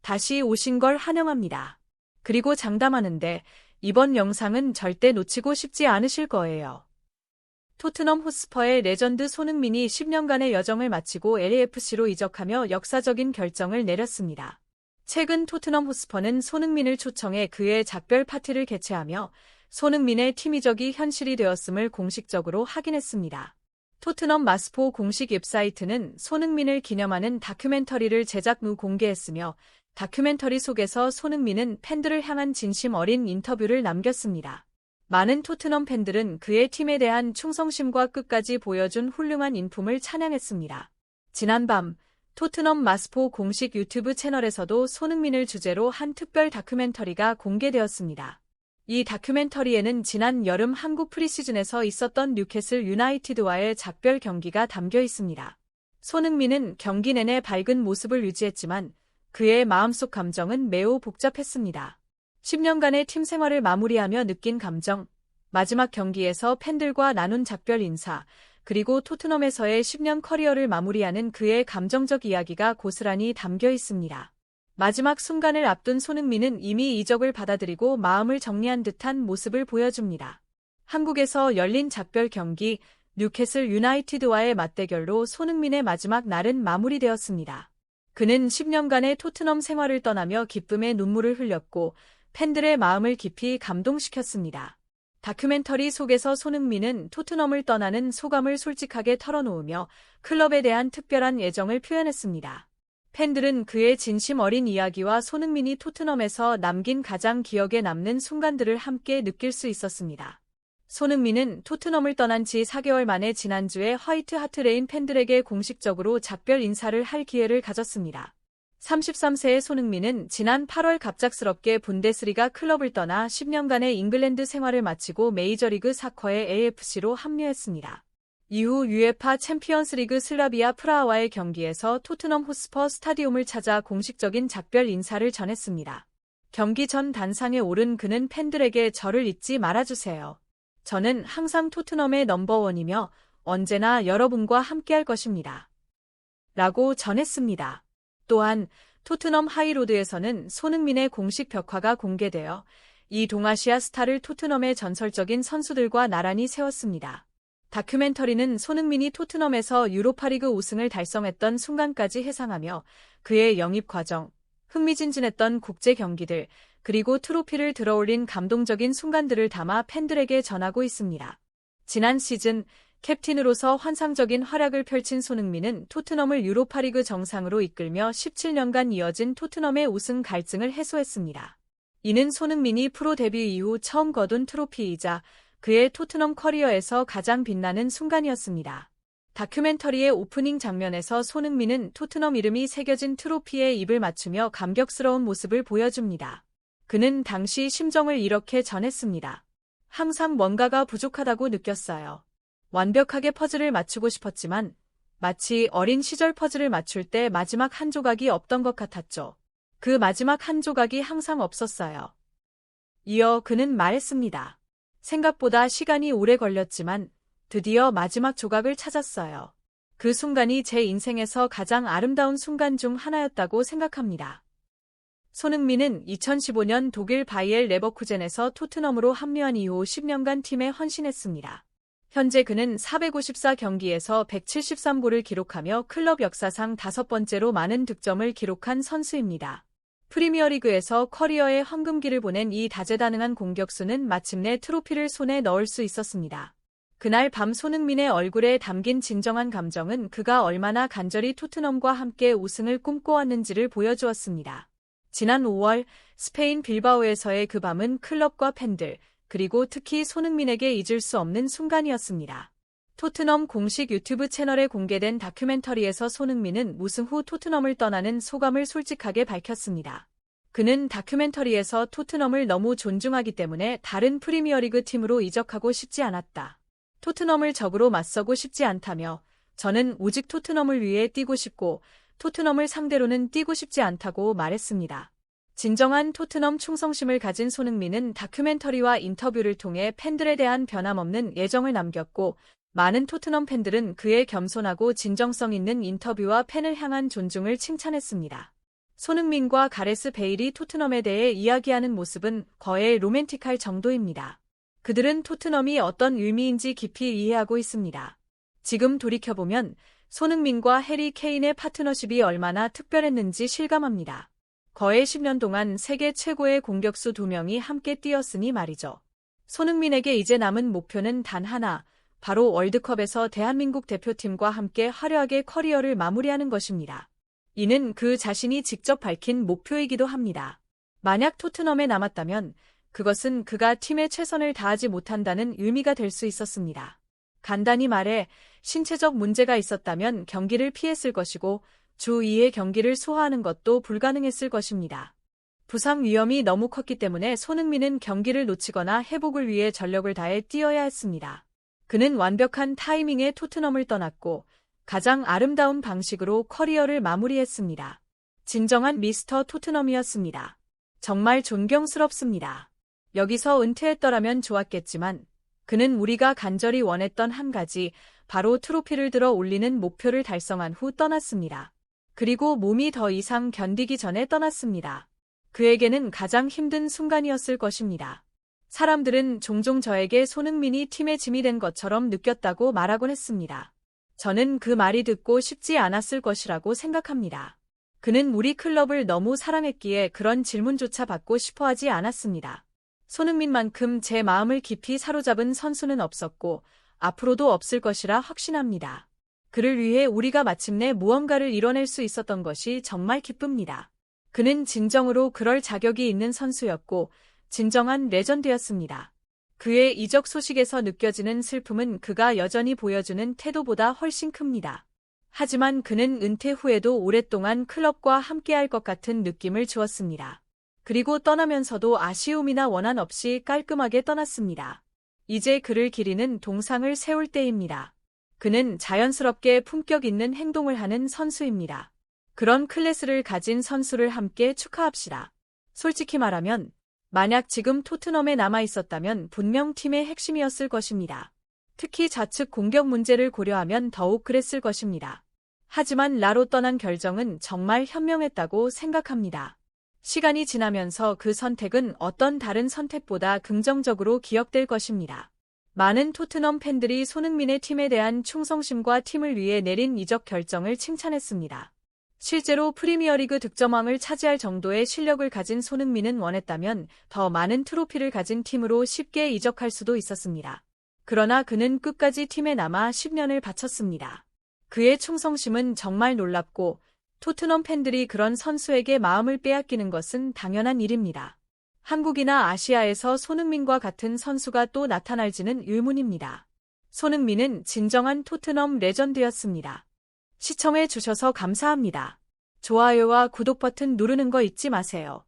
다시 오신 걸 환영합니다. 그리고 장담하는데 이번 영상은 절대 놓치고 싶지 않으실 거예요. 토트넘 호스퍼의 레전드 손흥민이 10년간의 여정을 마치고 LAFC로 이적하며 역사적인 결정을 내렸습니다. 최근 토트넘 호스퍼는 손흥민을 초청해 그의 작별 파티를 개최하며 손흥민의 팀 이적이 현실이 되었음을 공식적으로 확인했습니다. 토트넘 마스포 공식 웹사이트는 손흥민을 기념하는 다큐멘터리를 제작 후 공개했으며 다큐멘터리 속에서 손흥민은 팬들을 향한 진심 어린 인터뷰를 남겼습니다. 많은 토트넘 팬들은 그의 팀에 대한 충성심과 끝까지 보여준 훌륭한 인품을 찬양했습니다. 지난밤 토트넘 마스포 공식 유튜브 채널에서도 손흥민을 주제로 한 특별 다큐멘터리가 공개되었습니다. 이 다큐멘터리에는 지난 여름 한국 프리시즌에서 있었던 뉴캐슬 유나이티드와의 작별 경기가 담겨 있습니다. 손흥민은 경기 내내 밝은 모습을 유지했지만 그의 마음속 감정은 매우 복잡했습니다. 10년간의 팀 생활을 마무리하며 느낀 감정, 마지막 경기에서 팬들과 나눈 작별 인사, 그리고 토트넘에서의 10년 커리어를 마무리하는 그의 감정적 이야기가 고스란히 담겨 있습니다. 마지막 순간을 앞둔 손흥민은 이미 이적을 받아들이고 마음을 정리한 듯한 모습을 보여줍니다. 한국에서 열린 작별 경기, 뉴캐슬 유나이티드와의 맞대결로 손흥민의 마지막 날은 마무리되었습니다. 그는 10년간의 토트넘 생활을 떠나며 기쁨의 눈물을 흘렸고 팬들의 마음을 깊이 감동시켰습니다. 다큐멘터리 속에서 손흥민은 토트넘을 떠나는 소감을 솔직하게 털어놓으며 클럽에 대한 특별한 애정을 표현했습니다. 팬들은 그의 진심 어린 이야기와 손흥민이 토트넘에서 남긴 가장 기억에 남는 순간들을 함께 느낄 수 있었습니다. 손흥민은 토트넘을 떠난 지 4개월 만에 지난주에 화이트 하트레인 팬들에게 공식적으로 작별 인사를 할 기회를 가졌습니다. 33세의 손흥민은 지난 8월 갑작스럽게 분데스리가 클럽을 떠나 10년간의 잉글랜드 생활을 마치고 메이저리그 사커의 AFC로 합류했습니다. 이후 UEFA 챔피언스리그 슬라비아 프라하와의 경기에서 토트넘 호스퍼 스타디움을 찾아 공식적인 작별 인사를 전했습니다. 경기 전 단상에 오른 그는 팬들에게 저를 잊지 말아주세요. 저는 항상 토트넘의 넘버원이며 언제나 여러분과 함께할 것입니다. 라고 전했습니다. 또한 토트넘 하이로드에서는 손흥민의 공식 벽화가 공개되어 이 동아시아 스타를 토트넘의 전설적인 선수들과 나란히 세웠습니다. 다큐멘터리는 손흥민이 토트넘에서 유로파리그 우승을 달성했던 순간까지 회상하며 그의 영입 과정, 흥미진진했던 국제 경기들, 그리고 트로피를 들어올린 감동적인 순간들을 담아 팬들에게 전하고 있습니다. 지난 시즌 캡틴으로서 환상적인 활약을 펼친 손흥민은 토트넘을 유로파리그 정상으로 이끌며 17년간 이어진 토트넘의 우승 갈증을 해소했습니다. 이는 손흥민이 프로 데뷔 이후 처음 거둔 트로피이자 그의 토트넘 커리어에서 가장 빛나는 순간이었습니다. 다큐멘터리의 오프닝 장면에서 손흥민은 토트넘 이름이 새겨진 트로피에 입을 맞추며 감격스러운 모습을 보여줍니다. 그는 당시 심정을 이렇게 전했습니다. 항상 뭔가가 부족하다고 느꼈어요. 완벽하게 퍼즐을 맞추고 싶었지만 마치 어린 시절 퍼즐을 맞출 때 마지막 한 조각이 없던 것 같았죠. 그 마지막 한 조각이 항상 없었어요. 이어 그는 말했습니다. 생각보다 시간이 오래 걸렸지만 드디어 마지막 조각을 찾았어요. 그 순간이 제 인생에서 가장 아름다운 순간 중 하나였다고 생각합니다. 손흥민은 2015년 독일 바이엘 레버쿠젠에서 토트넘으로 합류한 이후 10년간 팀에 헌신했습니다. 현재 그는 454경기에서 173골을 기록하며 클럽 역사상 5번째로 많은 득점을 기록한 선수입니다. 프리미어리그에서 커리어의 황금기를 보낸 이 다재다능한 공격수는 마침내 트로피를 손에 넣을 수 있었습니다. 그날 밤 손흥민의 얼굴에 담긴 진정한 감정은 그가 얼마나 간절히 토트넘과 함께 우승을 꿈꿔왔는지를 보여주었습니다. 지난 5월 스페인 빌바오에서의 그 밤은 클럽과 팬들, 그리고 특히 손흥민에게 잊을 수 없는 순간이었습니다. 토트넘 공식 유튜브 채널에 공개된 다큐멘터리에서 손흥민은 우승 후 토트넘을 떠나는 소감을 솔직하게 밝혔습니다. 그는 다큐멘터리에서 토트넘을 너무 존중하기 때문에 다른 프리미어리그 팀으로 이적하고 싶지 않았다. 토트넘을 적으로 맞서고 싶지 않다며 저는 오직 토트넘을 위해 뛰고 싶고 토트넘을 상대로는 뛰고 싶지 않다고 말했습니다. 진정한 토트넘 충성심을 가진 손흥민은 다큐멘터리와 인터뷰를 통해 팬들에 대한 변함없는 애정을 남겼고 많은 토트넘 팬들은 그의 겸손하고 진정성 있는 인터뷰와 팬을 향한 존중을 칭찬했습니다. 손흥민과 가레스 베일이 토트넘에 대해 이야기하는 모습은 거의 로맨틱할 정도입니다. 그들은 토트넘이 어떤 의미인지 깊이 이해하고 있습니다. 지금 돌이켜보면 손흥민과 해리 케인의 파트너십이 얼마나 특별했는지 실감합니다. 거의 10년 동안 세계 최고의 공격수 2명이 함께 뛰었으니 말이죠. 손흥민에게 이제 남은 목표는 단 하나, 바로 월드컵에서 대한민국 대표팀과 함께 화려하게 커리어를 마무리하는 것입니다. 이는 그 자신이 직접 밝힌 목표이기도 합니다. 만약 토트넘에 남았다면 그것은 그가 팀에 최선을 다하지 못한다는 의미가 될 수 있었습니다. 간단히 말해 신체적 문제가 있었다면 경기를 피했을 것이고 주 2회 경기를 소화하는 것도 불가능했을 것입니다. 부상 위험이 너무 컸기 때문에 손흥민은 경기를 놓치거나 회복을 위해 전력을 다해 뛰어야 했습니다. 그는 완벽한 타이밍에 토트넘을 떠났고 가장 아름다운 방식으로 커리어를 마무리했습니다. 진정한 미스터 토트넘이었습니다. 정말 존경스럽습니다. 여기서 은퇴했더라면 좋았겠지만 그는 우리가 간절히 원했던 한 가지, 바로 트로피를 들어 올리는 목표를 달성한 후 떠났습니다. 그리고 몸이 더 이상 견디기 전에 떠났습니다. 그에게는 가장 힘든 순간이었을 것입니다. 사람들은 종종 저에게 손흥민이 팀의 짐이 된 것처럼 느꼈다고 말하곤 했습니다. 저는 그 말이 듣고 싶지 않았을 것이라고 생각합니다. 그는 우리 클럽을 너무 사랑했기에 그런 질문조차 받고 싶어 하지 않았습니다. 손흥민만큼 제 마음을 깊이 사로잡은 선수는 없었고 앞으로도 없을 것이라 확신합니다. 그를 위해 우리가 마침내 무언가를 이뤄낼 수 있었던 것이 정말 기쁩니다. 그는 진정으로 그럴 자격이 있는 선수였고 진정한 레전드였습니다. 그의 이적 소식에서 느껴지는 슬픔은 그가 여전히 보여주는 태도보다 훨씬 큽니다. 하지만 그는 은퇴 후에도 오랫동안 클럽과 함께할 것 같은 느낌을 주었습니다. 그리고 떠나면서도 아쉬움이나 원한 없이 깔끔하게 떠났습니다. 이제 그를 기리는 동상을 세울 때입니다. 그는 자연스럽게 품격 있는 행동을 하는 선수입니다. 그런 클래스를 가진 선수를 함께 축하합시다. 솔직히 말하면 만약 지금 토트넘에 남아 있었다면 분명 팀의 핵심이었을 것입니다. 특히 좌측 공격 문제를 고려하면 더욱 그랬을 것입니다. 하지만 라로 떠난 결정은 정말 현명했다고 생각합니다. 시간이 지나면서 그 선택은 어떤 다른 선택보다 긍정적으로 기억될 것입니다. 많은 토트넘 팬들이 손흥민의 팀에 대한 충성심과 팀을 위해 내린 이적 결정을 칭찬했습니다. 실제로 프리미어리그 득점왕을 차지할 정도의 실력을 가진 손흥민은 원했다면 더 많은 트로피를 가진 팀으로 쉽게 이적할 수도 있었습니다. 그러나 그는 끝까지 팀에 남아 10년을 바쳤습니다. 그의 충성심은 정말 놀랍고 토트넘 팬들이 그런 선수에게 마음을 빼앗기는 것은 당연한 일입니다. 한국이나 아시아에서 손흥민과 같은 선수가 또 나타날지는 의문입니다. 손흥민은 진정한 토트넘 레전드였습니다. 시청해 주셔서 감사합니다. 좋아요와 구독 버튼 누르는 거 잊지 마세요.